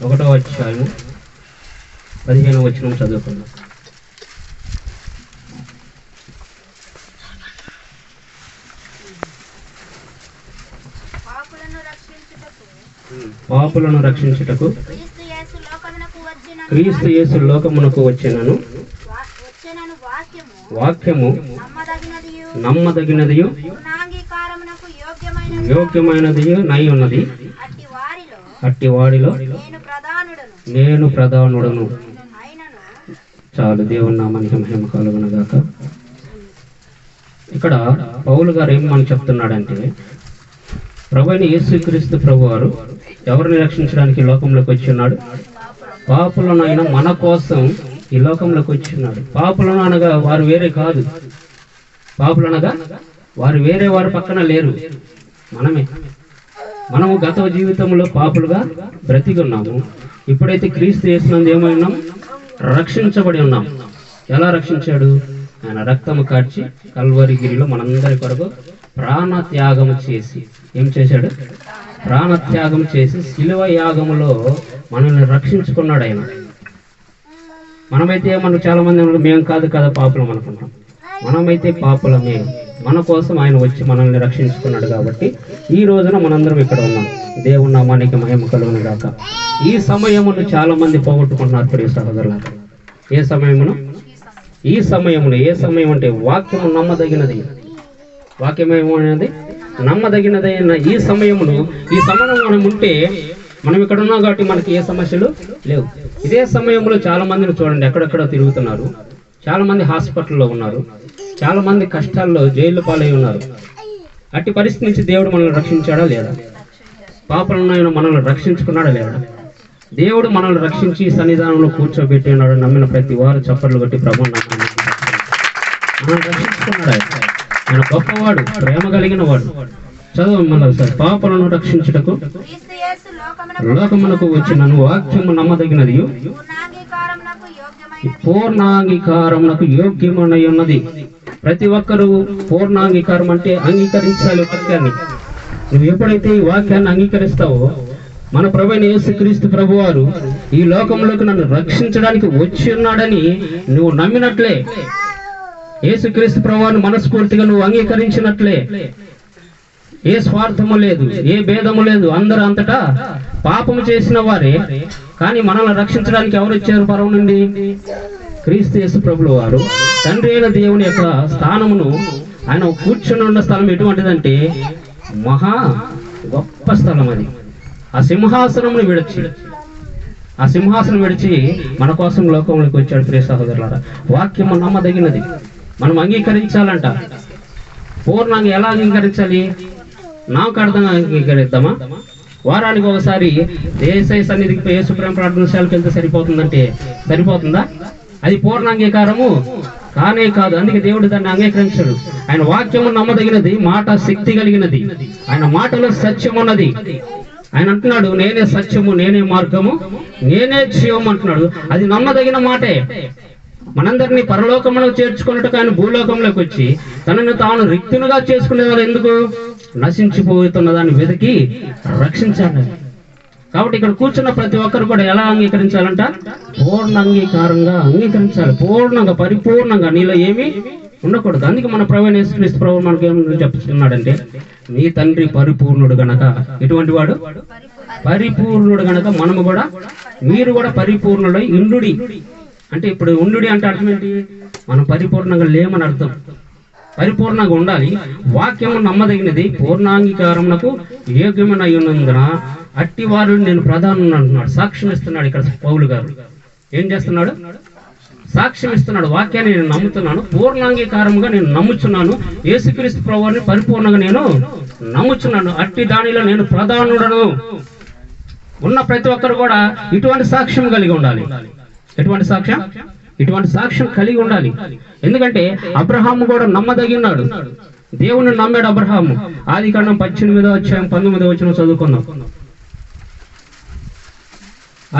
ఒకటో అధ్యాయము 15వ వచనం చదువుకుందాం. పాపులను రక్షించుటకు క్రీస్తు యేసు లోకమునకు వచ్చినను వాక్యము నమ్మదగినదియు యోగ్యమైనదియు నై ఉన్నది. అట్టి వాడిలో నేను ప్రధానుడను. చాలు. దేవుని నామానికి మహిమ కలుగును గాక. ఇక్కడ పౌలు గారు ఏం మనకు చెప్తున్నాడంటే, ప్రభువైన యేసుక్రీస్తు ప్రభు వారు ఎవరిని రక్షించడానికి లోకంలోకి వచ్చిన్నాడు? పాపులను అయిన మన కోసం ఈ లోకంలోకి వచ్చిన్నాడు. పాపులను అనగా వారు వేరే కాదు. పాపులు అనగా వారు వేరే వారి పక్కన లేరు, మనము గత జీవితంలో పాపులుగా బ్రతికి ఉన్నాము. ఇప్పుడైతే క్రీస్తు యేసునందు ఏమైనాం? రక్షించబడి ఉన్నాం. ఎలా రక్షించాడు? ఆయన రక్తము కార్చి కల్వరి గిరిలో మనందరి కొరకు ప్రాణ త్యాగము చేసి ఏం చేశాడు? ప్రాణ త్యాగం చేసి శిలువ యాగములో మనల్ని రక్షించుకున్నాడు ఆయన. మనమైతే మనకు చాలా మంది మేము కాదు కదా పాపులం అనుకుంటాం. మనమైతే పాపులమే. మన కోసం ఆయన వచ్చి మనల్ని రక్షించుకున్నాడు కాబట్టి ఈ రోజున మనందరం ఇక్కడ ఉన్నాం. దేవుని నామానికి మహిమ కలుగును గాక. ఈ సమయమును చాలా మంది పోగొట్టుకుంటున్నారు ప్రియ సహోదరులారా. ఏ సమయమును? ఈ సమయమును. ఏ సమయం అంటే వాక్యము నమ్మదగినది. వాక్యం ఏమనేది? నమ్మదగినదైన ఈ సమయమును. ఈ సమయం మనం ఉంటే మనం ఇక్కడ ఉన్నాం కాబట్టి మనకి ఏ సమస్యలు లేవు. ఇదే సమయంలో చాలా మందిని చూడండి, ఎక్కడెక్కడ తిరుగుతున్నారు. చాలా మంది హాస్పిటల్లో ఉన్నారు, చాలా మంది కష్టాల్లో జైలు పాలై ఉన్నారు. అట్టి పరిస్థితి నుంచి దేవుడు మనల్ని రక్షించాడా లేదా? పాపలను మనల్ని రక్షించుకున్నాడా లేదా? దేవుడు మనల్ని రక్షించి సన్నిధానంలో కూర్చోబెట్టి ఉన్నాడు. నమ్మిన ప్రతి వారు చప్పట్లు కొట్టి ప్రభువుని మనల్ని రక్షించుకున్నాడు. ఆయన గొప్పవాడు, ప్రేమ కలిగిన వాడు. చదువు మళ్ళీ ఒకసారి. పాపలను రక్షించుటకు లోకమునకు వచ్చినను వాక్యము నమ్మదగినది, పూర్ణాంగీకారమునకు యోగ్యమై ఉన్నది. ప్రతి ఒక్కరూ పూర్ణాంగీకారం అంటే అంగీకరించాలి వాక్యాన్ని. నువ్వు ఎప్పుడైతే ఈ వాక్యాన్ని అంగీకరిస్తావో, మన ప్రభువైన యేసుక్రీస్తు ప్రభువారు ఈ లోకంలోకి నన్ను రక్షించడానికి వచ్చి ఉన్నాడని నువ్వు నమ్మినట్లే, యేసుక్రీస్తు ప్రభువారిని మనస్ఫూర్తిగా నువ్వు అంగీకరించినట్లే, ఏ స్వార్థము లేదు, ఏ భేదము లేదు, అందరూ అంతటా పాపము చేసిన వారే. కానీ మనల్ని రక్షించడానికి ఎవరు ఇచ్చారు పరమ నుండి? క్రీస్తు యేసు ప్రభుల వారు. తండ్రి అయిన దేవుని యొక్క స్థానమును, ఆయన కూర్చుని ఉన్న స్థలం ఎటువంటిదంటే మహా గొప్ప స్థలం. అది ఆ సింహాసనమును విడిచి మన కోసం లోకంలోకి వచ్చాడు. ప్రియ సహోదరులారా, వాక్యము నమ్మదగినది. మనం అంగీకరించాలంట. పూర్ణంగా ఎలా అంగీకరించాలి? నాకు అర్థంగా అంగీకరిద్దామా? వారానికి ఒకసారి దేశ సన్నిధికి యేసు ప్రేమ ప్రార్థనశాలకు వెళ్తే సరిపోతుందంటే సరిపోతుందా? అది పూర్ణాంగీకారము కానే కాదు. అందుకే దేవుడు దాన్ని అంగీకరించాడు. ఆయన వాక్యము నమ్మదగినది, మాట శక్తి కలిగినది, ఆయన మాటలో సత్యం ఉన్నది. ఆయన అంటున్నాడు, నేనే సత్యము, నేనే మార్గము, నేనే జీవం అంటున్నాడు. అది నమ్మదగిన మాటే. మనందరినీ పరలోకములో చేర్చుకున్నట్టుగా ఆయన భూలోకంలోకి వచ్చి తనను తాను రిక్తునుగా చేసుకునేవారు. ఎందుకు? నశించిపోతున్న దాన్ని వెతికి రక్షించాలి. కాబట్టి ఇక్కడ కూర్చున్న ప్రతి ఒక్కరు కూడా ఎలా అంగీకరించాలంట? పూర్ణ అంగీకారంగా అంగీకరించాలి. పూర్ణంగా, పరిపూర్ణంగా, నీలో ఏమీ ఉండకూడదు. అందుకే మన ప్రభువైన యేసుక్రీస్తు ప్రభువు మనకి ఏమని చెప్తున్నాడంటే, నీ తండ్రి పరిపూర్ణుడు గనక. ఎటువంటి వాడు? పరిపూర్ణుడు గనక మనము కూడా, మీరు కూడా పరిపూర్ణుడై ఇండుడి. అంటే ఇప్పుడు ఉండుడి అంటే అర్థం ఏంటి? మనం పరిపూర్ణంగా లేమని అర్థం. పరిపూర్ణంగా ఉండాలి. వాక్యము నమ్మదగినది, పూర్ణాంగీకారమునకు యోగ్యమైన ఉన్నందున అట్టి వారు నేను ప్రధానం అంటున్నాడు. సాక్ష్యం ఇస్తున్నాడు ఇక్కడ పౌలు గారు. ఏం చేస్తున్నాడు? సాక్ష్యం ఇస్తున్నాడు. వాక్యాన్ని నేను నమ్ముతున్నాను, పూర్ణాంగీకారముగా నేను నమ్ముచున్నాను, యేసుక్రీస్తు ప్రభువుని పరిపూర్ణంగా నేను నమ్ముచున్నాను, అట్టి దానిలో నేను ప్రధానుడను. ఉన్న ప్రతి ఒక్కరు కూడా ఇటువంటి సాక్ష్యం కలిగి ఉండాలి. ఎటువంటి సాక్ష్యం? ఇటువంటి సాక్ష్యం కలిగి ఉండాలి. ఎందుకంటే అబ్రహాము కూడా నమ్మదగినాడు. దేవుని నమ్మాడు అబ్రహాము. ఆదికాండం 18వ అధ్యాయం 19వ వచనం చదువుకున్నాం.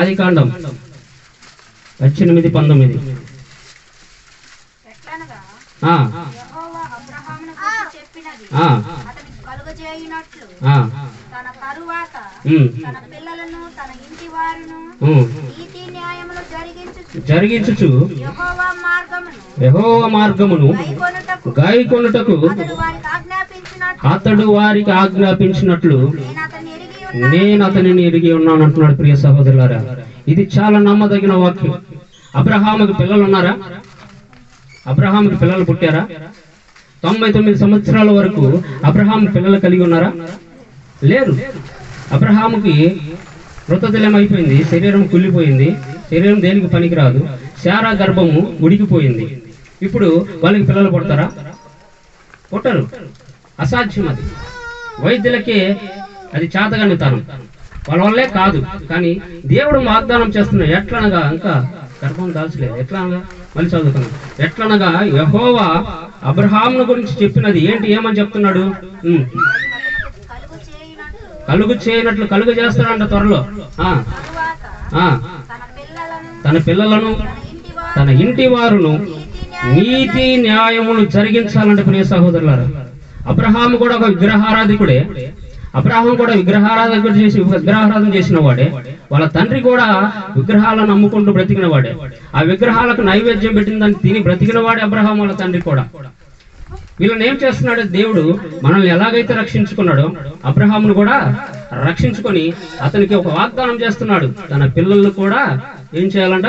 ఆదికాండం 18:19. కలుగజేయునట్లు ఆ, తన తరువాత ఉమ్, తన పిల్లలను తన ఇంటి వారును ఉమ్, నీతి న్యాయములు జరిగించుచు యెహోవా మార్గమును యెహోవా మార్గమును గాయకొనుటకు అతడు వారికి ఆజ్ఞాపించినట్లు అతడు నేను అతనిని ఎరిగి ఉన్నాను అంటున్నాడు. ప్రియ సహోదరులారా, ఇది చాలా నమ్మదగిన వాక్యం. అబ్రహాముకి పిల్లలు ఉన్నారా? అబ్రహాముకి పిల్లలు పుట్టారా? 99 సంవత్సరాల వరకు అబ్రహాము పిల్లలు కలిగి ఉన్నారా? లేరు. అబ్రహాముకి మృతదిలం అయిపోయింది, శరీరం కుళ్ళిపోయింది, శరీరం దేనికి పనికిరాదు, శారా గర్భము ఉడికిపోయింది. ఇప్పుడు వాళ్ళకి పిల్లలు పుడతారా? పుట్టరు. అసాధ్యం. అది వైద్యులకే అది చేతగానితనం, వాళ్ళ వల్లే కాదు. కానీ దేవుడు వాగ్దానం చేస్తున్నాడు. ఎట్లనగా ఇంకా గర్భం దాల్చలేదు. ఎట్లనగా మళ్ళీ చదువుతున్నాం. ఎట్లనగా యెహోవా అబ్రహామును గురించి చెప్పినది ఏంటి? ఏమని చెప్తున్నాడు? కలుగు చేయనట్లు కలుగు చేస్తాడంట త్వరలో. తన పిల్లలను తన ఇంటి వారును నీతి న్యాయములు జరిగించాలంటే ప్రియ సహోదరులారా, అబ్రహాము కూడా ఒక విగ్రహారాధికుడే. అబ్రహాం కూడా విగ్రహారాధన చేసిన వాడే. వాళ్ళ తండ్రి కూడా విగ్రహాలను నమ్ముకుంటూ బ్రతికిన వాడే. ఆ విగ్రహాలకు నైవేద్యం పెట్టిన దాన్ని తిని బ్రతికిన వాడే అబ్రహాం వాళ్ళ తండ్రి కూడా. వీళ్ళని ఏం చేస్తున్నాడు? దేవుడు మనల్ని ఎలాగైతే రక్షించుకున్నాడో అబ్రహామును కూడా రక్షించుకొని అతనికి ఒక వాగ్దానం చేస్తున్నాడు. తన పిల్లలు కూడా ఏం చేయాలంట?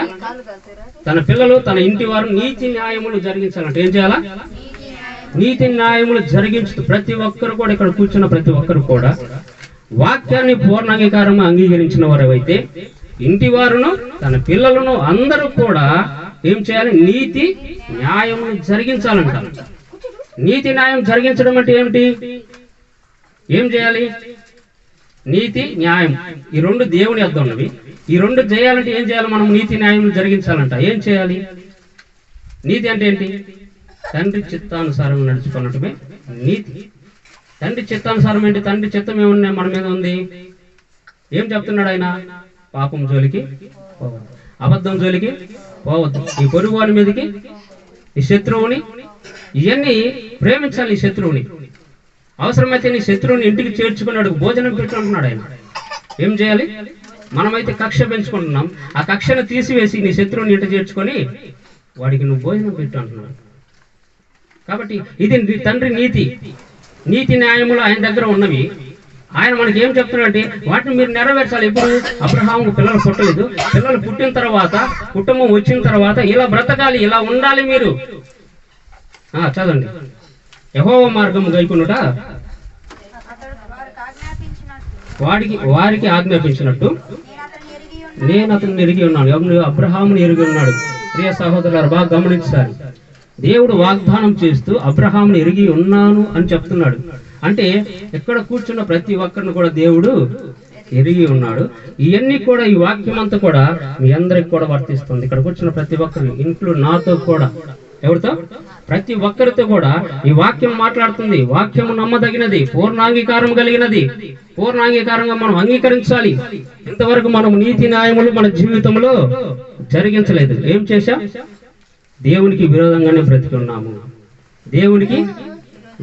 తన పిల్లలు తన ఇంటి వారు నీతి న్యాయములు జరిగించాలంట. ఏం చేయాలా? నీతి న్యాయములు జరిగించు. ప్రతి ఒక్కరు కూడా, ఇక్కడ కూర్చున్న ప్రతి ఒక్కరు కూడా వాక్యాన్ని పూర్ణాంగీకారంగా అంగీకరించిన వారైతే ఇంటి వారును తన పిల్లలను అందరూ కూడా ఏం చేయాలి? నీతి న్యాయములు జరిగించాలంట. నీతి న్యాయం జరిగించడం అంటే ఏమిటి? ఏం చేయాలి? నీతి న్యాయం ఈ రెండు దేవుని యొద్ద ఉన్నవి. ఈ రెండు చేయాలంటే ఏం చేయాలి? మనం నీతి న్యాయం జరిగించాలంట. ఏం చేయాలి? నీతి అంటే ఏంటి? తండ్రి చిత్తానుసారం నడుచుకున్నట్టుమే నీతి. తండ్రి చిత్తానుసారం ఏంటి? తండ్రి చిత్తం ఏమన్నా మన మీద ఉంది? ఏం చెప్తున్నాడు ఆయన? పాపం జోలికి పోవద్దు, అబద్ధం జోలికి పోవద్దు, ఈ పొరుగు వారి మీదకి, ఈ శత్రువుని, ఇవన్నీ ప్రేమించాలి. ఈ శత్రువుని అవసరమైతే నీ శత్రువుని ఇంటికి చేర్చుకున్నాడు, భోజనం పెట్టు అంటున్నాడు ఆయన. ఏం చేయాలి? మనమైతే కక్ష పెంచుకుంటున్నాం. ఆ కక్షను తీసివేసి నీ శత్రువుని ఇంటి చేర్చుకొని వాడికి నువ్వు భోజనం పెట్టు అంటున్నాడు. కాబట్టి ఇది తండ్రి నీతి. నీతి న్యాయములు ఆయన దగ్గర ఉన్నవి. ఆయన మనకి ఏం చెప్తున్నాడంటే వాటిని మీరు నెరవేర్చాలి. ఎప్పుడు? అబ్రహాముకు పిల్లలు పుట్టలేదు. పిల్లలు పుట్టిన తర్వాత, కుటుంబం వచ్చిన తర్వాత ఇలా బ్రతకాలి, ఇలా ఉండాలి మీరు. చదవండి. యెహోవా మార్గము గైకొనుట వారికి ఆజ్ఞాపించినట్టు నేను అతన్ని ఎరిగి ఉన్నాను. అబ్రహాముని ఎరిగి ఉన్నాడు. ప్రియ సహోదరులారా, బాగా గమనించాలి. దేవుడు వాగ్దానం చేస్తూ అబ్రహాముని ఎరిగి ఉన్నాను అని చెప్తున్నాడు. అంటే ఎక్కడ కూర్చున్న ప్రతి ఒక్కరిని కూడా దేవుడు ఎరిగి ఉన్నాడు. ఇవన్నీ కూడా, ఈ వాక్యం అంతా కూడా మీ అందరికి కూడా వర్తిస్తుంది. ఇక్కడ కూర్చున్న ప్రతి ఒక్కరు, ఇంక్లూడ్ నాతో కూడా. ఎవరితో? ప్రతి ఒక్కరితో కూడా ఈ వాక్యం మాట్లాడుతుంది. వాక్యం నమ్మదగినది, పూర్ణాంగీకారం కలిగినది. పూర్ణాంగీకారంగా మనం అంగీకరించాలి. ఇంతవరకు మనం నీతి న్యాయములు మన జీవితంలో జరిగించలేదు. ఏం చేశాం? దేవునికి విరోధంగానే బ్రతికున్నాము, దేవునికి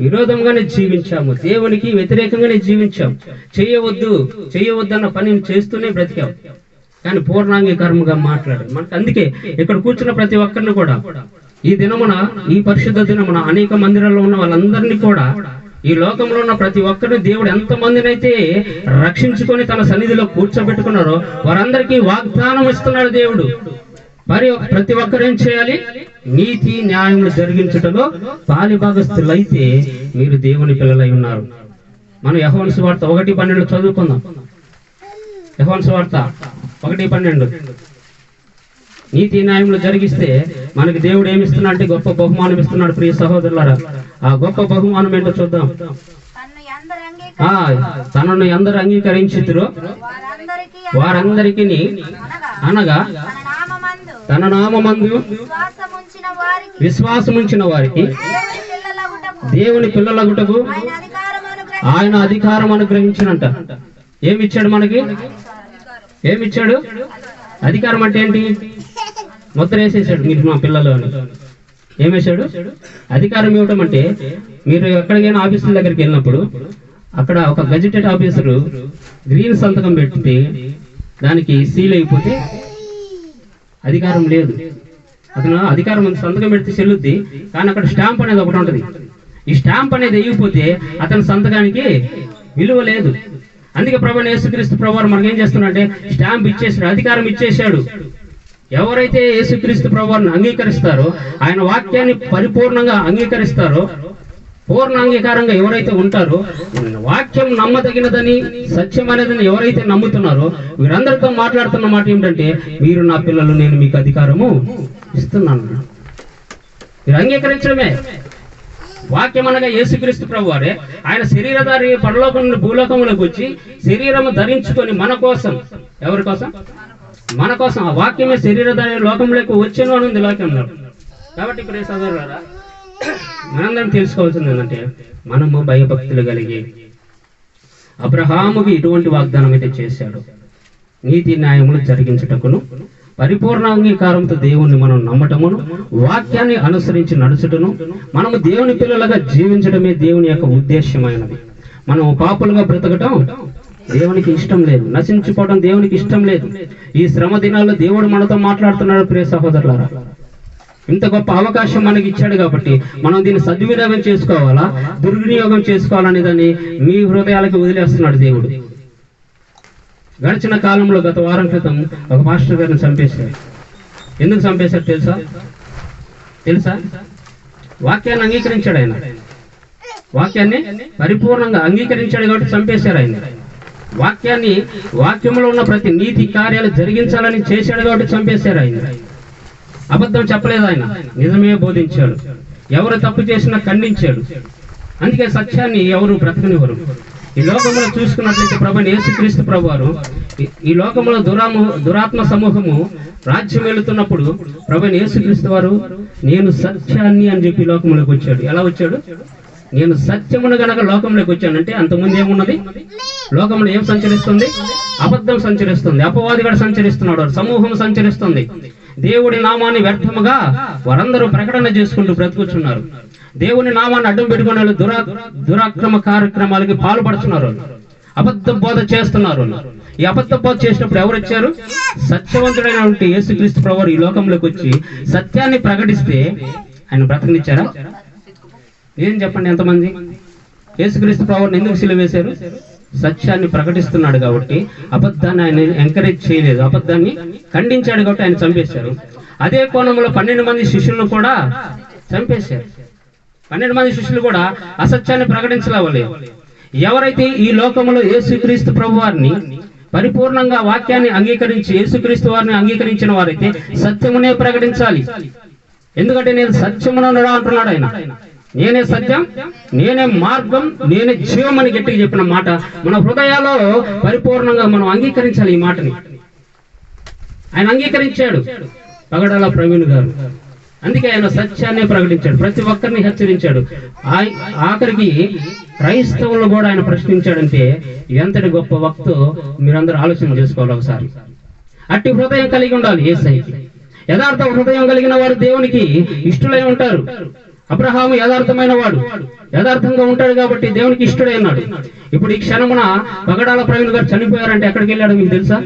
విరోధంగానే జీవించాము, దేవునికి వ్యతిరేకంగానే జీవించాం. చేయవద్దు అన్న పనిని చేస్తూనే బ్రతికాం. కానీ పూర్ణాంగీకారంగా మాట్లాడారు మనకు. అందుకే ఇక్కడ కూర్చున్న ప్రతి ఒక్కరిని కూడా ఈ దినమున, ఈ పరిశుద్ధ దినమున అనేక మందిరాల్లో ఉన్న వాళ్ళందరినీ కూడా, ఈ లోకంలో ఉన్న ప్రతి ఒక్కరిని దేవుడు ఎంతమందినైతే రక్షించుకొని తన సన్నిధిలో కూర్చోబెట్టుకున్నారో వారందరికీ వాగ్దానం ఇస్తున్నాడు దేవుడు. మరి ప్రతి ఒక్కరు ఏం చేయాలి? నీతి న్యాయములు జరిగించటంలో పాలిభాగస్తులైతే మీరు దేవుని పిల్లలై ఉన్నారు. మనం యోహాను సువార్త 1:12 చదువుకుందాం. యోహాను సువార్త 1:12. నీతి న్యాయములు జరిగిస్తే మనకి దేవుడు ఏమిస్తున్నాడు అంటే గొప్ప బహుమానం ఇస్తున్నాడు. ప్రియ సహోదరులారా, ఆ గొప్ప బహుమానం ఏంటో చూద్దాం. తనను ఎందరు అంగీకరించితిరో వారందరికీ, అనగా తన నామమందు విశ్వాసముంచిన వారికి దేవుని పిల్లలగుటకు ఆయన అధికారం అనుగ్రహించినంట. ఏమిచ్చాడు మనకి? ఏమిచ్చాడు? అధికారం అంటే ఏంటి? ముద్ర వేసేసాడు, మీరు మా పిల్లలు అని. ఏమేశాడు? అధికారం ఇవ్వటం అంటే, మీరు ఎక్కడికైనా ఆఫీసుల దగ్గరికి వెళ్ళినప్పుడు అక్కడ ఒక గెజిటెడ్ ఆఫీసరు గ్రీన్ సంతకం పెడితే దానికి సీల్ అయిపోతే అధికారం లేదు. అతను అధికారం సంతకం పెడితే చెల్లుద్ది, కానీ అక్కడ స్టాంప్ అనేది ఒకటి ఉంటుంది. ఈ స్టాంప్ అనేది వేయకపోతే అతని సంతకానికి విలువ లేదు. అందుకే ప్రభువైన యేసుక్రీస్తు ప్రభువారు మనకి ఏం చేస్తున్నాడంటే స్టాంప్ ఇచ్చేసాడు, అధికారం ఇచ్చేసాడు. ఎవరైతే యేసుక్రీస్తు ప్రభువారిని అంగీకరిస్తారో, ఆయన వాక్యాన్ని పరిపూర్ణంగా అంగీకరిస్తారో, పూర్ణ అంగీకారంగా ఎవరైతే ఉంటారో, వాక్యం నమ్మదగినదని సత్యం అనేదని ఎవరైతే నమ్ముతున్నారో, వీరందరితో మాట్లాడుతున్న మాట ఏమిటంటే, మీరు నా పిల్లలు, నేను మీకు అధికారము ఇస్తున్నాను. మీరు అంగీకరించడమే. వాక్యం అనగా యేసుక్రీస్తు ప్రభువారే. ఆయన శరీరధారి పరలోకం నుండి భూలోకంలోకి వచ్చి శరీరము ధరించుకొని మన కోసం, ఎవరి కోసం? మన కోసం. ఆ వాక్యమే శరీరధారి లోకంలోకి వచ్చాను అని ఉంది వాక్యంలో. కాబట్టి ప్రియ సోదరులారా, మనందరం తెలుసుకోవాల్సింది ఏంటంటే, మనము భయభక్తులు కలిగి అబ్రహాముకి ఇటువంటి వాగ్దానం అయితే చేశాడు, నీతి న్యాయములు జరిగించుటకును పరిపూర్ణ అంగీకారంతో దేవుణ్ణి మనం నమ్మటమును వాక్యాన్ని అనుసరించి నడుచుటను మనము దేవుని పిల్లలుగా జీవించడమే దేవుని యొక్క ఉద్దేశ్యమైనది. మనం పాపులుగా బ్రతకటం దేవునికి ఇష్టం లేదు, నశించిపోవడం దేవునికి ఇష్టం లేదు. ఈ శ్రమ దినాల్లో దేవుడు మనతో మాట్లాడుతున్నాడు. ప్రియ సహోదరులారా, ఇంత గొప్ప అవకాశం మనకి ఇచ్చాడు కాబట్టి మనం దీన్ని సద్వినియోగం చేసుకోవాలా, దుర్వినియోగం చేసుకోవాలనే దాన్ని మీ హృదయాలకు వదిలేస్తున్నాడు దేవుడు. గడిచిన కాలంలో గత వారం క్రితం ఒక మాస్టర్ గారిని చంపేశారు. ఎందుకు చంపేశారు తెలుసా? వాక్యాన్ని అంగీకరించాడు. ఆయన వాక్యాన్ని పరిపూర్ణంగా అంగీకరించాడు కాబట్టి చంపేశారు. ఆయన వాక్యంలో ఉన్న ప్రతి నీతి కార్యాలు జరిగించాలని చేశాడు కాబట్టి చంపేశారు. ఆయన అబద్ధం చెప్పలేదు, ఆయన నిజమే బోధించాడు. ఎవరు తప్పు చేసినా ఖండించాడు. అందుకే సత్యాన్ని ఎవరు బ్రతకనివ్వరు. ఈ లోకంలో చూసుకున్నట్లయితే ప్రభువైన యేసుక్రీస్తు ప్రభువారు ఈ లోకంలో దురాత్మ సమూహము రాజ్యం వెళుతున్నప్పుడు ప్రభువైన యేసుక్రీస్తు వారు నేను సత్యాన్ని అని చెప్పి లోకంలోకి వచ్చాడు. ఎలా వచ్చాడు? నేను సత్యమును గనక లోకంలోకి వచ్చానంటే అంతకుముందు ఏమున్నది? లోకంలో ఏం సంచరిస్తుంది? అబద్ధం సంచరిస్తుంది, అపవాది కూడా సంచరిస్తున్నాడు, సమూహం సంచరిస్తుంది. దేవుడి నామాన్ని వ్యర్థముగా వారందరూ ప్రకటన చేసుకుంటూ బ్రతుకుతున్నారు. దేవుని నామాన్ని అడ్డం పెట్టుకునే దురాక్రమ కార్యక్రమాలకి పాల్పడుతున్నారు, అబద్ధ బోధ చేస్తున్నారు. ఈ అబద్ధ బోధ చేసినప్పుడు ఎవరు వచ్చారు? సత్యవంతుడైనటువంటి యేసుక్రీస్తు ప్రభువారు ఈ లోకంలోకి వచ్చి సత్యాన్ని ప్రకటిస్తే ఆయన బ్రతకనిచ్చారా? ఏం చెప్పండి, ఎంతమంది? యేసుక్రీస్తు ప్రభువారిని ఎందుకు సిలువ వేశారు? సత్యాన్ని ప్రకటిస్తున్నాడు కాబట్టి. అబద్ధాన్ని ఆయన ఎంకరేజ్ చేయలేదు, అబద్ధాన్ని ఖండించాడు కాబట్టి ఆయన చంపేశారు. అదే కోణంలో 12 మంది శిష్యులను కూడా చంపేశారు. 12 మంది శిష్యులు కూడా అసత్యాన్ని ప్రకటించలేవలేదు. ఎవరైతే ఈ లోకంలో యేసుక్రీస్తు ప్రభువారిని పరిపూర్ణంగా వాక్యాన్ని అంగీకరించి యేసుక్రీస్తు వారిని అంగీకరించిన వారైతే సత్యమునే ప్రకటించాలి. ఎందుకంటే నేను సత్యమును అంటున్నాడు ఆయన. నేనే సత్యం, నేనే మార్గం, నేనే జీవం అని గట్టిగా చెప్పిన మాట మన హృదయాల్లో పరిపూర్ణంగా మనం అంగీకరించాలి. ఈ మాటని ఆయన అంగీకరించాడు, పగడాల ప్రవీణ్ గారు. అందుకే ఆయన సత్యాన్ని ప్రకటించాడు, ప్రతి ఒక్కరిని హెచ్చరించాడు. ఆఖరికి క్రైస్తవులను కూడా ఆయన ప్రశ్నించాడంటే ఎంతటి గొప్ప వక్తో మీరందరూ ఆలోచన చేసుకోవాలి ఒకసారి. అట్టి హృదయం కలిగి ఉండాలి యేసయ్యకి. యథార్థ హృదయం కలిగిన వారు దేవునికి ఇష్టలై ఉంటారు. అబ్రహాము యథార్థమైన వాడు, యథార్థంగా ఉంటాడు కాబట్టి దేవునికి ఇష్టడై ఉన్నాడు. ఇప్పుడు ఈ క్షణమున పగడాల ప్రవీణ్ గారు చనిపోయారంటే ఎక్కడికి వెళ్ళాడు మీకు తెలుసా?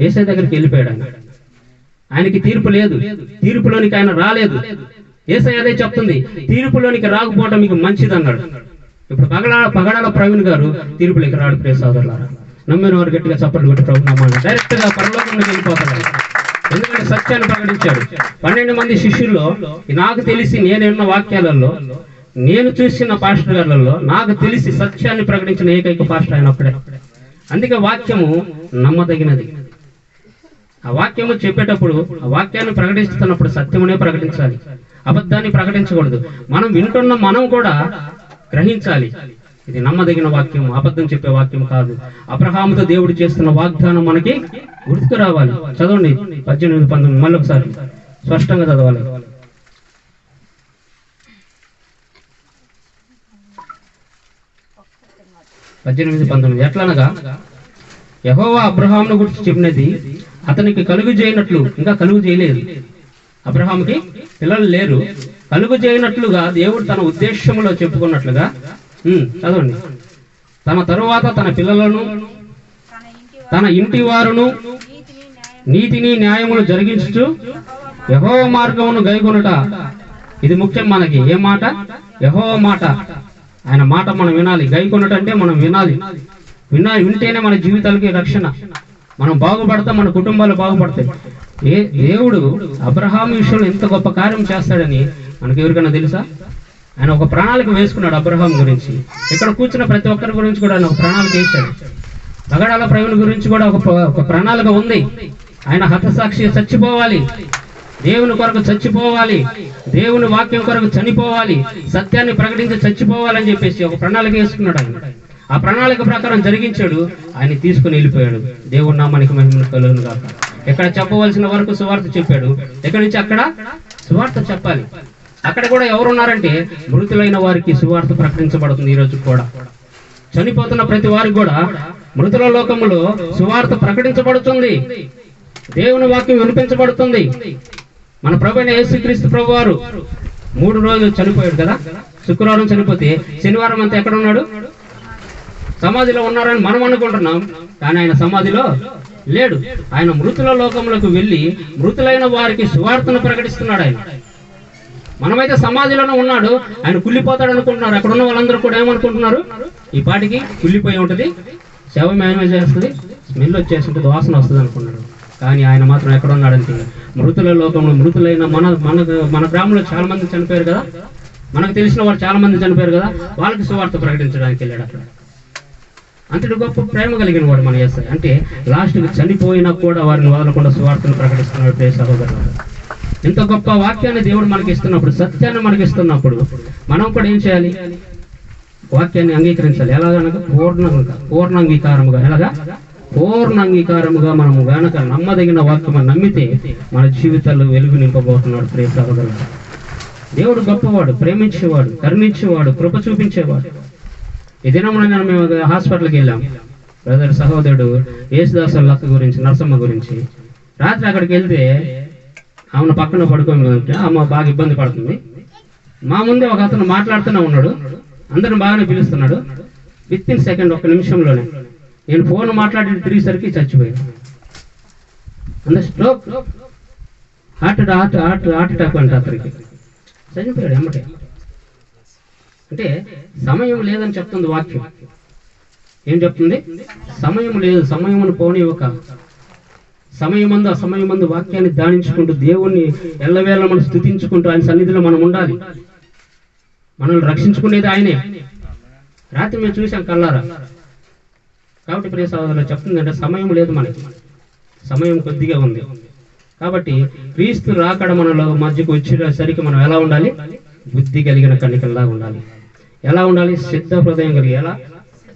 యేసయ్య దగ్గరికి వెళ్ళిపోయాడు. ఆయనకి తీర్పు లేదు, తీర్పులోనికి ఆయన రాలేదు. యేసయ్య అదే చెప్తుంది, తీర్పులోనికి రాకపోవడం మీకు మంచిది అన్నాడు. ఇప్పుడు పగడాల ప్రవీణ్ గారు తీర్పులోకి రాడు. ప్రియ సోదరులారా, నమ్మిన వారు గట్టిగా చప్పట్లు కొట్టి ప్రభు నామాన్ని డైరెక్ట్ గా పరలోకంలోకి వెళ్ళిపోతాడు. ఎందుకంటే సత్యాన్ని ప్రకటించాడు. 12 మంది శిష్యుల్లో నాకు తెలిసి నేనున్న వాక్యాలలో, నేను చూసిన పాస్టర్ గారులలో నాకు తెలిసి సత్యాన్ని ప్రకటించిన ఏకైక పాస్టర్ ఆయన ఒక్కడే. అందుకే వాక్యము నమ్మదగినది. ఆ వాక్యము చెప్పేటప్పుడు, ఆ వాక్యాన్ని ప్రకటిస్తున్నప్పుడు సత్యమునే ప్రకటించాలి, అబద్ధాన్ని ప్రకటించకూడదు. మనం వింటున్న మనం కూడా గ్రహించాలి, ఇది నమ్మదగిన వాక్యం, అబద్ధం చెప్పే వాక్యం కాదు. అబ్రహాముతో దేవుడు చేస్తున్న వాగ్దానం మనకి గుర్తుకు రావాలి. చదవండి 18-19 మళ్ళీ ఒకసారి స్పష్టంగా చదవాలి. 18-19 ఎట్లనగా యెహోవా అబ్రహామును గురించి చెప్పినది అతనికి కలుగు చేయనట్లు, ఇంకా కలుగు చేయలేదు. అబ్రహాముకి పిల్లలు లేరు, కలుగు చేయనట్లుగా దేవుడు తన ఉద్దేశంలో చెప్పుకున్నట్లుగా చదవండి. తన తరువాత తన పిల్లలను తన ఇంటి తన ఇంటి వారును నీతిని న్యాయమును జరిగించుచు యెహోవా మార్గమును గైకొనుట. ఇది ముఖ్యం మనకి. ఏ మాట? యెహోవా మాట. ఆయన మాట మనం వినాలి. గైకొనుట అంటే మనం వినాలి. వింటేనే మన జీవితాలకి రక్షణ. మనం బాగుపడతాం, మన కుటుంబాలు బాగుపడతాయి. దేవుడు అబ్రహాం విషయంలో ఎంత గొప్ప కార్యం చేస్తాడని మనకి ఎవరికైనా తెలుసా? ఆయన ఒక ప్రణాళిక వేసుకున్నాడు అబ్రహాం గురించి. ఇక్కడ కూర్చున్న ప్రతి ఒక్కరి గురించి కూడా ఆయన ఒక ప్రణాళిక వేశాడు. పగడాల ప్రవీణ్ గురించి కూడా ఒక ప్రణాళిక ఉంది. ఆయన హతసాక్షి చచ్చిపోవాలి, దేవుని కొరకు చచ్చిపోవాలి, దేవుని వాక్యం కొరకు చనిపోవాలి, సత్యాన్ని ప్రకటించి చచ్చిపోవాలని చెప్పేసి ఒక ప్రణాళిక వేసుకున్నాడు ఆయన. ఆ ప్రణాళిక ప్రకారం జరిగించాడు. ఆయన తీసుకుని వెళ్ళిపోయాడు. దేవుని నామానికి మహిమ కలుగును గాక. ఎక్కడ చెప్పవలసిన వరకు సువార్త చెప్పాడు. ఎక్కడి నుంచి అక్కడ సువార్త చెప్పాలి. అక్కడ కూడా ఎవరున్నారంటే మృతులైన వారికి సువార్త ప్రకటించబడుతుంది. ఈ రోజు కూడా చనిపోతున్న ప్రతి వారికి కూడా మృతుల లోకములో సువార్త ప్రకటించబడుతుంది. దేవుని వాక్యం వినిపించబడుతుంది. మన ప్రభువైన యేసుక్రీస్తు ప్రభు వారు 3 రోజులు చనిపోయాడు కదా. శుక్రవారం చనిపోతే శనివారం అంతా ఎక్కడ ఉన్నాడు? సమాధిలో ఉన్నారని మనం అనుకుంటున్నాం, కానీ ఆయన సమాధిలో లేడు. ఆయన మృతుల లోకములకు వెళ్ళి మృతులైన వారికి సువార్తను ప్రకటిస్తున్నాడు. ఆయన మనమైతే సమాధిలోనే ఉన్నాడు, ఆయన కుళ్ళిపోతాడు అనుకుంటున్నారు. అక్కడ ఉన్న వాళ్ళందరూ కూడా ఏమనుకుంటున్నారు? ఈ పాటికి కుళ్ళిపోయి ఉంటుంది, శవం ఏమే చేస్తుంది, స్మెల్ వచ్చేసి ఉంటుంది, వాసన వస్తుంది అనుకున్నాడు. కానీ ఆయన మాత్రం ఎక్కడ ఉన్నాడంటే మృతుల లోకంలో మృతులైన మన గ్రామంలో చాలా మంది చనిపోయారు కదా. మనకు తెలిసిన వారు చాలా మంది చనిపోయారు కదా. వాళ్ళకి సువార్త ప్రకటించడానికి వెళ్ళాడు అక్కడ. అంతటి గొప్ప ప్రేమ కలిగిన వాడు మన యేసయ్య. అంటే లాస్ట్కి చనిపోయినా కూడా వారిని వదలకుండా సువార్తను ప్రకటిస్తున్నాడు. ప్రియ సహోదరులారా, ఇంత గొప్ప వాక్యాన్ని దేవుడు మనకి ఇస్తున్నప్పుడు, సత్యాన్ని మనకి ఇస్తున్నప్పుడు మనం కూడా ఏం చేయాలి? వాక్యాన్ని అంగీకరించాలి. ఎలాగనగా పూర్ణ అంగీకారముగా. ఎలాగా? పూర్ణ అంగీకారముగా మనము గనక నమ్మదగిన వాక్యం నమ్మితే మన జీవితాల్లో వెలుగు నింపబోతున్నాడు. ప్రియ సహోదరులారా, దేవుడు గొప్పవాడు, ప్రేమించేవాడు, కరుణించేవాడు, కృప చూపించేవాడు. ఈ దినమున మేము హాస్పిటల్కి వెళ్ళాం. బ్రదర్ సహోదరుడు యేసుదాసు లక్క గురించి, నరసమ్మ గురించి. రాత్రి అక్కడికి వెళ్తే ఆమెను పక్కన పడుకోని ఆమె బాగా ఇబ్బంది పడుతుంది. మా ముందే ఒక అతను మాట్లాడుతూనే ఉన్నాడు, అందరిని బాగానే పిలుస్తున్నాడు. విత్ ఇన్ సెకండ్, 1 నిమిషంలోనే నేను ఫోన్ మాట్లాడి తిరిగేసరికి చచ్చిపోయాడు. అందరు స్ట్రోక్, హార్ట్ అటాక్ అంటే అతనికి చనిపోయాడు ఎమ్మటే. అంటే సమయం లేదని చెప్తుంది వాక్యం. ఏం చెప్తుంది? సమయం లేదు. సమయమును పోనివ్వక సమయమందు అసమయమందు వాక్యాన్ని ధ్యానించుకుంటూ దేవుణ్ణి ఎల్లవేళ మనం స్తుతించుకుంటూ ఆయన సన్నిధిలో మనం ఉండాలి. మనల్ని రక్షించుకునేది ఆయనే. రాత్రి మేము చూసాం కల్లారా. కాబట్టి ప్రియ సహోదరులు చెప్తుంది అంటే సమయం లేదు మనకి, సమయం కొద్దిగా ఉంది. కాబట్టి క్రీస్తు రాకడ మనలో మధ్యకు వచ్చేసరికి మనం ఎలా ఉండాలి? బుద్ధి కలిగిన కన్నికల్లా ఉండాలి. ఎలా ఉండాలి? సిద్ధ హృదయం కలిగి. ఎలా?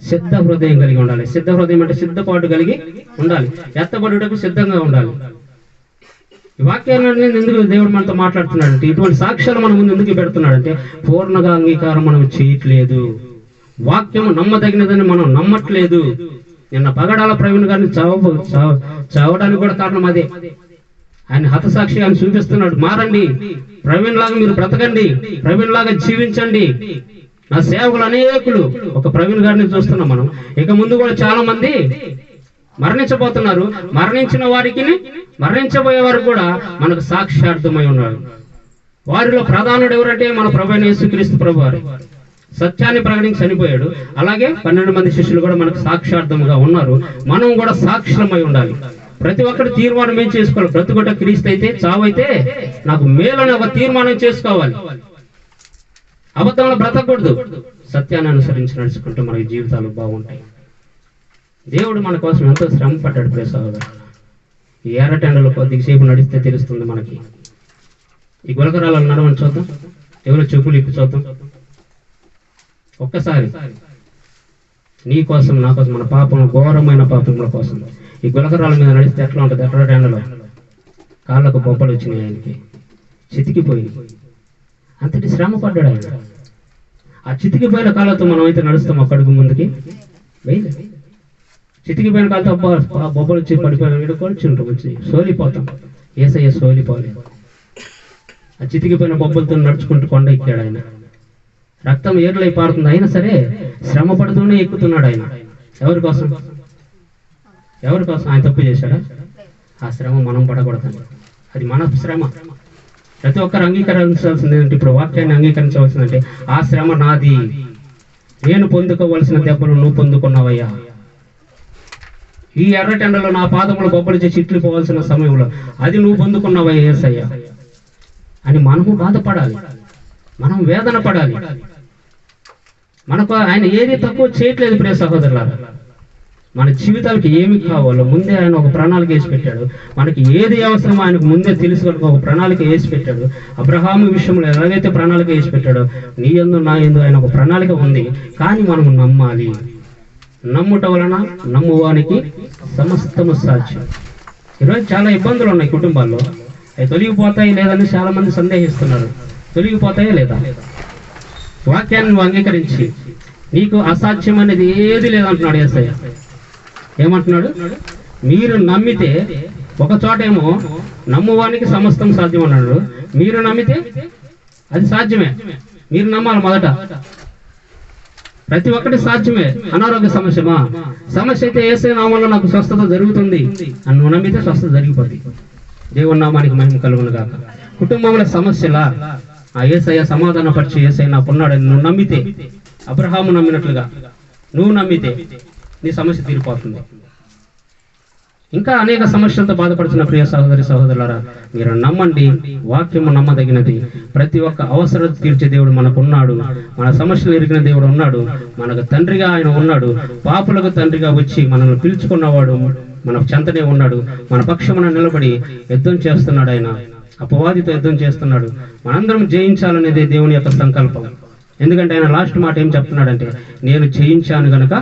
సిద్ధ హృదయం కలిగి ఉండాలి. సిద్ధ హృదయం అంటే సిద్ధపాటు కలిగి ఉండాలి. ఎత్తబడుటకు సిద్ధంగా ఉండాలి. ఈ వాక్యాన్ని ఎందుకు దేవుడు మనతో మాట్లాడుతున్నాడు అంటే, ఇటువంటి సాక్ష్యాలు మన ముందు ఎందుకు పెడుతున్నాడు అంటే, పూర్ణంగా అంగీకారం మనం చేయట్లేదు. వాక్యము నమ్మదగినదని మనం నమ్మట్లేదు. నిన్న పగడాల ప్రవీణ్ గారిని చావడానికి కూడా కారణం అదే. ఆయన హతసాక్షి ఆయన చూపిస్తున్నాడు. మారండి, ప్రవీణ్ లాగా మీరు బ్రతకండి, ప్రవీణ్ లాగా జీవించండి. నా సేవకులు అనేకులు ఒక ప్రవీణ్ గారిని చూస్తున్నాం మనం. ఇక ముందు కూడా చాలా మంది మరణించబోతున్నారు. మరణించిన వారికి, మరణించబోయే వారు కూడా మనకు సాక్షార్థమై ఉన్నారు. వారిలో ప్రధానుడు ఎవరంటే మన ప్రభువైన యేసుక్రీస్తు ప్రభు వారు. సత్యాన్ని ప్రకటించి చనిపోయాడు. అలాగే 12 మంది శిష్యులు కూడా మనకు సాక్షార్థంగా ఉన్నారు. మనం కూడా సాక్షులమై ఉండాలి. ప్రతి ఒక్కరు తీర్మానం ఏం చేసుకోవాలి? బ్రతుకుట క్రీస్తు అయితే, చావైతే నాకు మేలని ఒక తీర్మానం చేసుకోవాలి. అబద్ధంలో బ్రతకూడదు. సత్యాన్ని అనుసరించి నడుచుకుంటూ మనకి జీవితాలు బాగుంటాయి. దేవుడు మన కోసం ఎంతో శ్రమ పడ్డాడు. ప్రియ సహోదరులు, ఈ ఎర్రటెండలో కొద్దిసేపు నడిస్తే తెలుస్తుంది మనకి. ఈ గులకరాలను నడవని చూద్దాం, ఎవరో చెప్పులు ఇప్పి చూద్దాం. ఒక్కసారి నీ కోసం, నా కోసం, మన పాపం, ఘోరమైన పాపముల కోసం ఈ గులకరాల మీద నడిస్తే ఎట్లా ఉంటుంది? ఎర్రటెండలో కాళ్ళకు బొబ్బలు వచ్చినాయి, ఆయనకి చితికిపోయి అంతటి శ్రమ పడ్డాడు ఆయన. ఆ చితికిపోయిన కాళ్ళతో మనం అయితే నడుస్తాం ఒక అడుగు ముందుకి? వేయలే. చితికిపోయిన కాళ్ళతో బొబ్బలు వచ్చి పడిపోయిన విడుకొచ్చి ఉంటాం, వచ్చి సోలిపోతాం. యేసయ్య సోలిపోలేదు. ఆ చితికిపోయిన బొబ్బలతో నడుచుకుంటూ కొండ ఎక్కాడు ఆయన. రక్తం ఏర్లై పారుతుంది, అయినా సరే శ్రమ పడుతూనే ఎక్కుతున్నాడు ఆయన. ఎవరి కోసం? ఎవరి కోసం? ఆయన తప్పు చేశాడా? ఆ శ్రమ మనం పడకూడదండి. అది మన శ్రమ. ప్రతి ఒక్కరు అంగీకరించాల్సింది ఏంటంటే, ఇప్పుడు వాక్యాన్ని అంగీకరించవలసిందంటే, ఆ శ్రమ నాది, నేను పొందుకోవలసిన దెబ్బలు నువ్వు పొందుకున్నావయ్యా. ఈ ఎర్రటెండలో నా పాదములు గొప్పలు చేసి ఇట్లిపోవాల్సిన సమయంలో అది నువ్వు పొందుకున్నావయ్యా యేసయ్యా అని మనము బాధపడాలి, మనం వేదన పడాలి. మనకు ఆయన ఏది తక్కువ చేయట్లేదు ప్రియ సహోదరులారా. మన జీవితాలకు ఏమి కావాలో ముందే ఆయన ఒక ప్రణాళిక వేసి పెట్టాడు. మనకి ఏది అవసరమో ఆయనకు ముందే తెలుసు కనుక ఒక ప్రణాళిక వేసి పెట్టాడు. అబ్రహాము విషయంలో ఎలాగైతే ప్రణాళిక వేసి పెట్టాడో, నీ యందు నా యందు ఆయన ఒక ప్రణాళిక ఉంది. కానీ మనము నమ్మాలి. నమ్ముట వలన నమ్మువానికి సమస్తము సాధ్యం. ఈరోజు చాలా ఇబ్బందులు ఉన్నాయి కుటుంబాల్లో. అవి తొలగిపోతాయి లేదని చాలా మంది సందేహిస్తున్నారు. తొలగిపోతాయా లేదా? వాక్యాన్ని నువ్వు అంగీకరించి నీకు అసాధ్యం అనేది ఏది లేదంటున్నాడు యేసయ్య. ఏమంటున్నాడు? మీరు నమ్మితే, ఒక చోటేమో నమ్మువానికి సమస్తం సాధ్యం అన్నాడు. మీరు నమ్మితే అది సాధ్యమే. మీరు నమ్మాలి మొదట. ప్రతి ఒక్కటి సాధ్యమే. అనారోగ్య సమస్యమా? సమస్య అయితే యేసయ్య నామములో నాకు స్వస్థత జరుగుతుంది అని నువ్వు నమ్మితే స్వస్థత జరిగిపోతుంది. దేవుని నామానికి మహిమ కలుగును గాక. కుటుంబంలో సమస్యలా? ఆ యేసయ్య సమాధాన పరిచి యేసయ్య నాకున్నాడని నువ్వు నమ్మితే, అబ్రహాము నమ్మినట్లుగా నువ్వు నమ్మితే నీ సమస్య తీరిపోతుంది. ఇంకా అనేక సమస్యలతో బాధపడుతున్న ప్రియ సహోదరి సహోదరులారా, మీరు నమ్మండి. వాక్యము నమ్మదగినది. ప్రతి ఒక్క అవసరం తీర్చే దేవుడు మనకున్నాడు. మన సమస్యలు ఎరిగిన దేవుడు ఉన్నాడు. మనకు తండ్రిగా ఆయన ఉన్నాడు. పాపులకు తండ్రిగా వచ్చి మనల్ని పిలుచుకున్నవాడు మన చెంతనే ఉన్నాడు. మన పక్షమున నిలబడి యుద్ధం చేస్తున్నాడు. ఆయన అపవాదితో యుద్ధం చేస్తున్నాడు. మనందరం జయించాలనేదే దేవుని యొక్క సంకల్పం. ఎందుకంటే ఆయన లాస్ట్ మాట ఏం చెప్తున్నాడంటే, నేను జయించాను గనక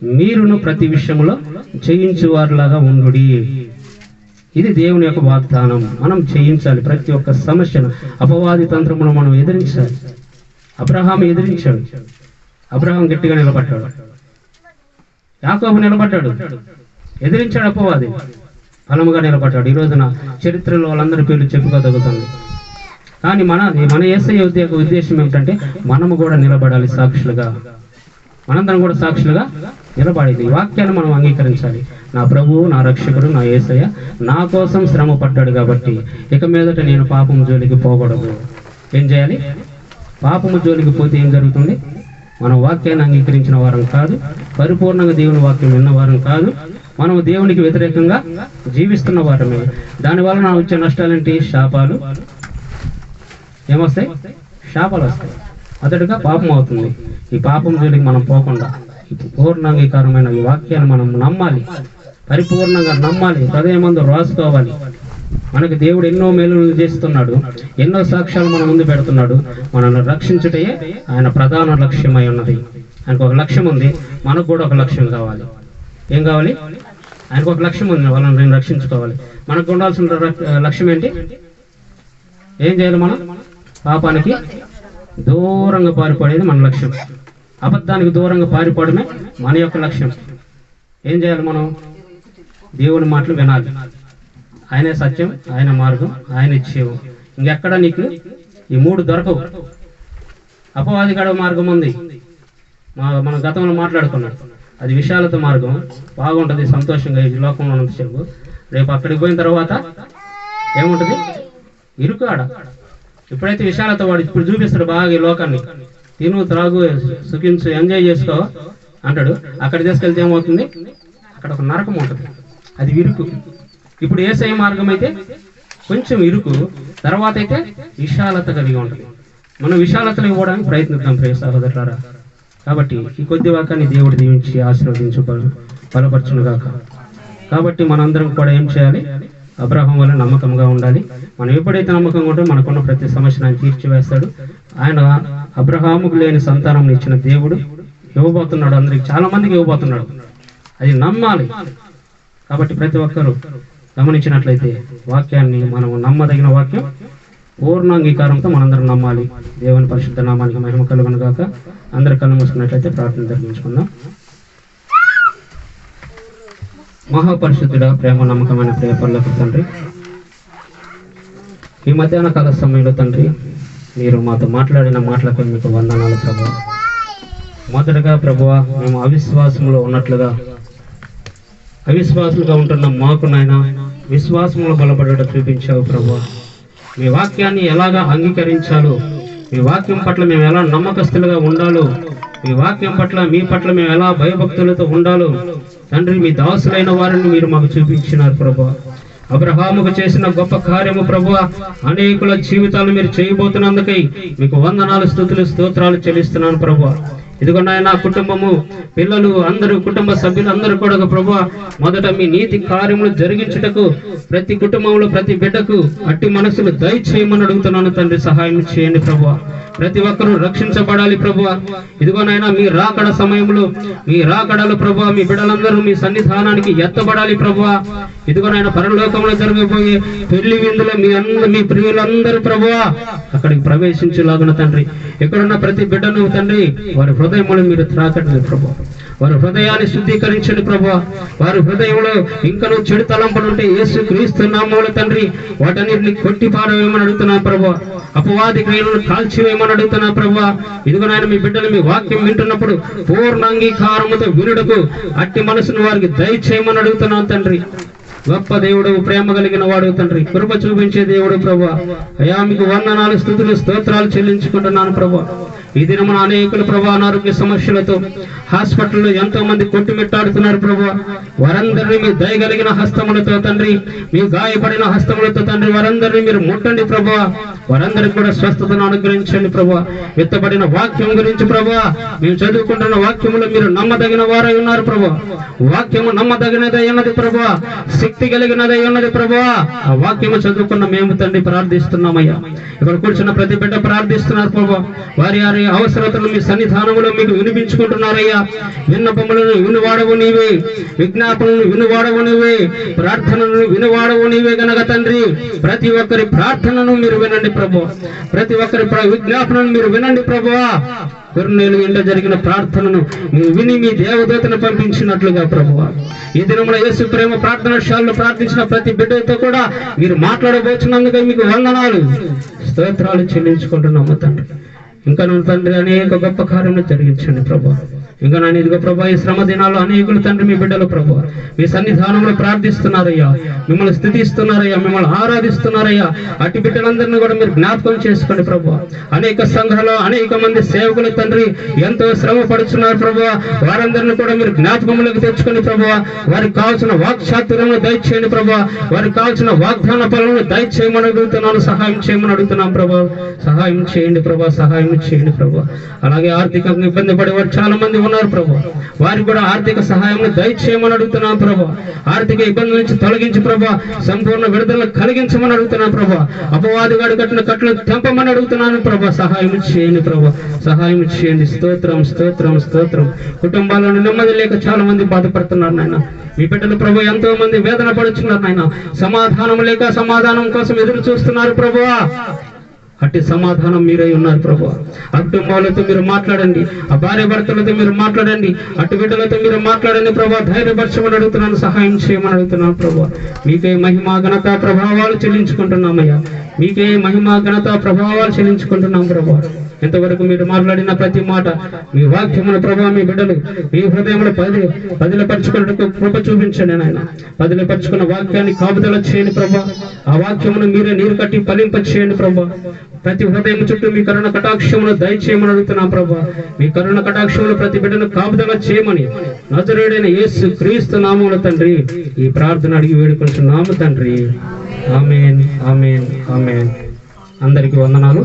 మీరును ప్రతి విషయంలో జయించువారిలాగా ఉండుడి. ఇది దేవుని యొక్క వాగ్దానం. మనం జయించాలి. ప్రతి ఒక్క సమస్యను, అపవాది తంత్రమును మనం ఎదిరించాలి. అబ్రహాము ఎదిరించాడు. అబ్రహాం గట్టిగా నిలబడ్డాడు. యాకోబు నిలబడ్డాడు, ఎదిరించాడు అపవాది, బలముగా నిలబడ్డాడు. ఈ రోజున చరిత్రలో వాళ్ళందరి పేర్లు చెప్పుకోదగుతుంది. కానీ మన యేసయ్య ఉద్దేశం ఏమిటంటే, మనము కూడా నిలబడాలి సాక్షులుగా. మనందరం కూడా సాక్షులుగా నిలబడి ఈ వాక్యాన్ని మనం అంగీకరించాలి. నా ప్రభువు, నా రక్షకుడు, నా యేసయ్య నా కోసం శ్రమ పడ్డాడు కాబట్టి ఇక మీదట నేను పాపము జోలికి పోకూడదు. ఏం చేయాలి? పాపము జోలికి పోతే ఏం జరుగుతుంది? మనం వాక్యాన్ని అంగీకరించిన వారం కాదు, పరిపూర్ణంగా దేవుని వాక్యం విన్న వారం కాదు, మనం దేవునికి వ్యతిరేకంగా జీవిస్తున్న వారమే. దానివల్ల నా వచ్చే నష్టాలేంటి? శాపాలు. ఏమొస్తాయి? శాపాలు వస్తాయి. మొదటగా పాపం అవుతుంది. ఈ పాపం జోలికి మనం పోకుండా పూర్ణాంగీకారమైన ఈ వాక్యాన్ని మనం నమ్మాలి, పరిపూర్ణంగా నమ్మాలి, హృదయమందు రాసుకోవాలి. మనకు దేవుడు ఎన్నో మేలులు చేస్తున్నాడు, ఎన్నో సాక్ష్యాలు మన ముందు పెడుతున్నాడు. మనల్ని రక్షించుటే ఆయన ప్రధాన లక్ష్యమై ఉన్నది. ఆయనకు ఒక లక్ష్యం ఉంది, మనకు కూడా ఒక లక్ష్యం కావాలి. ఏం కావాలి? ఆయనకు ఒక లక్ష్యం ఉంది, వాళ్ళని నేను రక్షించుకోవాలి. మనకు ఉండాల్సిన లక్ష్యం ఏంటి? ఏం చేయాలి? మనం పాపానికి దూరంగా పారిపోయేది మన లక్ష్యం. అబద్ధానికి దూరంగా పారిపోవడమే మన యొక్క లక్ష్యం. ఏం చేయాలి? మనం దేవుని మాటలు వినాలి. ఆయనే సత్యం, ఆయన మార్గం, ఆయన జీవం. ఇంకెక్కడ నీకు ఈ మూడు దొరకవు. అపవాది గడవ మార్గం ఉంది, మనం గతంలో మాట్లాడుకున్నాడు. అది విశాలత మార్గం, బాగుంటుంది, సంతోషంగా ఈ లోకంలో ఉన్నంతసేపు. రేపు అక్కడికి పోయిన తర్వాత ఏముంటుంది? ఇరుకు ఆడ. ఎప్పుడైతే విశాలత వాడు ఇప్పుడు చూపిస్తాడు బాగా ఈ లోకాన్ని, తిను, త్రాగు, సుఖించు, ఎంజాయ్ చేసుకో అంటాడు. అక్కడ తీసుకెళ్తే ఏమవుతుంది? అక్కడ ఒక నరకం ఉంటుంది, అది ఇరుకు. ఇప్పుడు యేసయ్య మార్గం అయితే కొంచెం ఇరుకు, తర్వాత అయితే విశాలత కలిగి ఉంటుంది. మనం విశాలతలు ఇవ్వడానికి ప్రయత్నిద్దాం ప్రియ సహోదరులారా. కాబట్టి ఈ కొద్ది వాక్యాన్ని దేవుడు దీవించి ఆశీర్వదించు, బలపరచునుగాక. కాబట్టి మనందరం కూడా ఏం చేయాలి? అబ్రహాం వల్ల నమ్మకంగా ఉండాలి. మనం ఎప్పుడైతే నమ్మకంగా ఉంటే మనకున్న ప్రతి సమస్యను ఆయన తీర్చివేస్తాడు. ఆయన అబ్రహాముకు లేని సంతానం ఇచ్చిన దేవుడు ఇవ్వబోతున్నాడు, అందరికి, చాలా మందికి ఇవ్వబోతున్నాడు. అది నమ్మాలి. కాబట్టి ప్రతి ఒక్కరూ గమనించినట్లయితే వాక్యాన్ని మనం నమ్మదగిన వాక్యం పూర్ణాంగీకారంతో మనందరం నమ్మాలి. దేవుని పరిశుద్ధ నామానికి మహిమ కలుగును గాక. అందరి కళ్ళు మూసుకున్నట్లయితే ప్రార్థన జరిపించుకుందాం. మహాపరిశుద్ధుడ, ప్రేమ నమ్మకమైన ప్రియ పరలోక తండ్రి, ఈ మధ్యాహ్న కాల సమయంలో తండ్రి మీరు మాతో మాట్లాడిన మాటలకు మీకు వందనాలు ప్రభువా. మొదటగా ప్రభువా, మేము అవిశ్వాసంలో ఉన్నట్లుగా అవిశ్వాసులుగా ఉంటున్న మాకు నాయన విశ్వాసంలో బలపడేట చూపించావు ప్రభువా. మీ వాక్యాన్ని ఎలాగా అంగీకరించాలో, మీ వాక్యం పట్ల మేము ఎలా నమ్మకస్తులుగా ఉండాలో, మీ వాక్యం పట్ల మీ పట్ల మేము ఎలా భయభక్తులతో ఉండాలో తండ్రి, మీ దాసులైన వారిని మీరు మాకు చూపించినారు ప్రభువా. అబ్రహాముకు చేసిన గొప్ప కార్యము ప్రభువా, అనేకుల జీవితాలు మీరు చేయబోతున్నందుకై మీకు వందనాలు, స్తుతులు, స్తోత్రాలు చెల్లిస్తున్నాను ప్రభువా. ఇదిగో నాయన, కుటుంబము, పిల్లలు అందరూ, కుటుంబ సభ్యులు అందరూ కూడా ప్రభువా, మొదట మీ నీతి కార్యములు జరిగించుటకు ప్రతి కుటుంబంలో ప్రతి బిడ్డకు అట్టి మనసులు దయచేయమని అడుగుతున్నాను తండ్రి. సహాయం చేయండి ప్రభువా. ప్రతి ఒక్కరూ రక్షించబడాలి ప్రభువా. ఇదిగో నాయన, మీ రాకడ సమయంలో, మీ రాకడలు ప్రభువా, మీ బిడ్డలందరూ మీ సన్నిధానానికి ఎత్తబడాలి ప్రభువా. ఇదిగో నాయన, పరలోకంలో జరగబోయే పెళ్లి విందులో మీ ప్రియులందరూ ప్రభువా అక్కడికి ప్రవేశించేలాగున తండ్రి, ఎక్కడున్న ప్రతి బిడ్డను తండ్రి వారి హృదయములు మీరు త్రాకండి ప్రభువా. వారి హృదయాన్ని శుద్ధీకరించండి ప్రభువా. వారి హృదయంలో ఇంకనూ చెడు తలంపులు ఉంటే యేసు క్రీస్తు నామములో తండ్రి వాటన్నిటిని కొట్టి పారవేయమని అడుగుతున్నాను ప్రభువా. అపవాది క్రియలను కాల్చివేయమని అడుగుతున్నాను ప్రభువా. ఇదిగో నాయన, మీ బిడ్డలు మీ వాక్యం వింటున్నప్పుడు పూర్ణాంగీకారముతో వినుటకు అట్టి మనసును వారికి దయచేయమని అడుగుతున్నాను తండ్రి. గొప్ప దేవుడు, ప్రేమ కలిగిన వాడు తండ్రి, కృప చూపించే దేవుడు ప్రభువా. అయా మీకు వందనాలు, స్తుతులు, స్తోత్రాలు చెల్లించుకుంటున్నాను ప్రభువా. ఈ దినమున అనేకులు ప్రభువా అనారోగ్య సమస్యలతో హాస్పిటల్లో ఎంతో మంది కొట్టుమిట్టాడుతున్నారు ప్రభువా. వారందరినీ మీ దయగలిగిన హస్తములతో తండ్రి, మీ గాయపడిన హస్తములతో తండ్రి వారందరినీ మీరు ముట్టండి ప్రభువా. వారందరికీ కూడా స్వస్థతను అనుగ్రహించండి ప్రభువా. విత్తబడిన వాక్యం గురించి ప్రభువా, మేము చదువుకుంటున్న వాక్యములో మీరు నమ్మదగిన వారై ఉన్నారు ప్రభువా. వాక్యము నమ్మదగినదై ఉన్నది ప్రభువా, శక్తి కలిగినదై ఉన్నది ప్రభువా. ఆ వాక్యము చదువుకున్న మేము తండ్రి ప్రార్థిస్తున్నామయ్యా. ఇక్కడ కూర్చున్న ప్రతి బిడ్డ ప్రార్థిస్తున్నారు ప్రభువా. వారి అవసరతలు మీ సన్నిధానములో మీకు వినిపించుకుంటున్నారయ్యా. విన్నపములను వినువాడవు నీవే, విజ్ఞాపనలను వినువాడవు నీవే, ప్రార్థనలను వినువాడవు నీవే గనక తండ్రి, ప్రతి ఒక్కరి ప్రార్థనను మీరు వినండి ప్రభువా. ప్రతి ఒక్కరి విజ్ఞాపనను మీరు వినండి ప్రభువా. కొర్నేలు ఇంట జరిగిన ప్రార్థనను మీరు విని మీ దేవదూతను పంపించినట్లుగా ప్రభువా, ఈ దినమున యేసు ప్రేమ ప్రార్థనశాలలో ప్రార్థించిన ప్రతి బిడ్డతో కూడా మీరు మాట్లాడబోతున్నందుకు మీకు వందనాలు, స్తోత్రాలు చెల్లించుకుంటున్నాము తండ్రి. ఇంకా నన్ను తండ్రి అనేక గొప్ప కార్యములు జరిగించండి ప్రభా. ఇంకా నేను ఇదిగో ప్రభా, ఈ శ్రమ దినాల్లో అనేకులు తండ్రి మీ బిడ్డలు ప్రభా మీ సన్నిధానంలో ప్రార్థిస్తున్నారయ్యా, మిమ్మల్ని స్థుతిస్తున్నారయ్యా, మిమ్మల్ని ఆరాధిస్తున్నారయ్యా. అటు బిడ్డలందరినీ కూడా మీరు జ్ఞాపకం చేసుకోండి ప్రభా. అనేక సంఘాలు అనేక మంది సేవకులు తండ్రి ఎంతో శ్రమ పడుతున్నారు ప్రభా. వారందరినీ కూడా మీరు జ్ఞాపకంలోకి తెచ్చుకోండి ప్రభా. వారికి కావాల్సిన వాక్చాతుర్యమును దయచేయండి ప్రభా. వారికి కావాల్సిన వాగ్దాన ఫలమును దయచేయమని అడుగుతున్నాను, సహాయం చేయమని అడుగుతున్నాం ప్రభా. సహాయం చేయండి ప్రభా, సహాయం చేయండి ప్రభా. అలాగే ఆర్థికంగా ఇబ్బంది పడేవారు చాలా మంది ఉన్నారు ప్రభా. వారికి కూడా ఆర్థిక సహాయం దయచేయమని అడుగుతున్నాం ప్రభా. ఆర్థిక ఇబ్బందుల నుంచి తొలగించి ప్రభా సంపూర్ణ విడుదల కలిగించమని అడుగుతున్నాను ప్రభా. అపవాది గాడు కట్టిన కట్లు తెంపమని అడుగుతున్నాను ప్రభా. సహాయం చేయండి ప్రభా, సహాయం చేయండి. స్తోత్రం, స్తోత్రం, స్తోత్రం. కుటుంబాలను నెమ్మది లేక చాలా మంది బాధపడుతున్నారు నాయన. మీ బిడ్డలు ప్రభు ఎంతో మంది వేదన పడుతున్నారు నాయన. సమాధానం లేక సమాధానం కోసం ఎదురు చూస్తున్నారు ప్రభువా. అట్టి సమాధానం మీరై ఉన్నారు ప్రభు. ఆ కుటుంబాలతో మీరు మాట్లాడండి, ఆ భార్య భర్తలతో మీరు మాట్లాడండి, అటు బిడ్డలతో మీరు మాట్లాడండి ప్రభు. ధైర్యపరచమని అడుగుతున్నాను, సహాయం చేయమని అడుగుతున్నాను ప్రభు. మీకే మహిమ ఘనత ప్రభావాలు చెల్లించుకుంటున్నామయ్యా. మీకే మహిమ ఘనత ప్రభావాలు చెల్లించుకుంటున్నాం ప్రభు. ఎంతవరకు మీరు మాట్లాడిన ప్రతి మాట మీ వాక్యమును ప్రభా మీ బిడ్డలు మీ హృదయంలో పదిలపరచుకున్నట్టు కృప చూపించండి నాయన. పదిలపరచుకున్న వాక్యాన్ని కాపుదల చేయండి ప్రభా. ఆ వాక్యమును మీరే నీరు కట్టి ఫలింప చేయండి ప్రభా. ప్రతి హృదయం చుట్టూ మీ కరుణ కటాక్షమును దయచేయమని అడుగుతున్నాం ప్రభా. మీ కరుణ కటాక్షములు ప్రతి బిడ్డను కాపుదల చేయమని నజరేయుడైన యేసు క్రీస్తు నామములో తండ్రి ఈ ప్రార్థన అడిగి వేడుకొంటున్నాము తండ్రి. ఆమేన్, ఆమేన్, ఆమేన్. అందరికీ వందనాలు.